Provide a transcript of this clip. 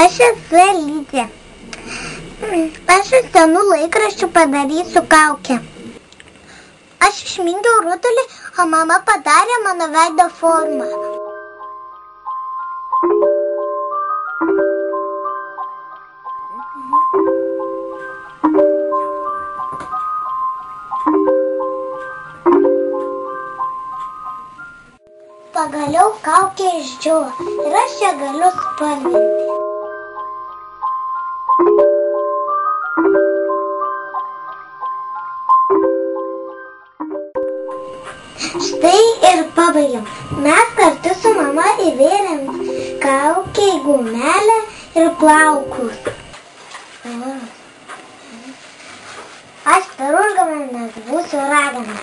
Aš esu Elytė. Aš iš senų laikraščių padarysiu kaukę. Aš išmingiau rutulį, o mama padarė mano veido formą. Pagaliau kaukė išdžiūvo ir aš ją galiu spalvinti. Štai ir pabaigėm. Mes kartu su mama įvėrėm kaukei gumelę ir plaukus. Aš per užgavėnes būsiu ragana.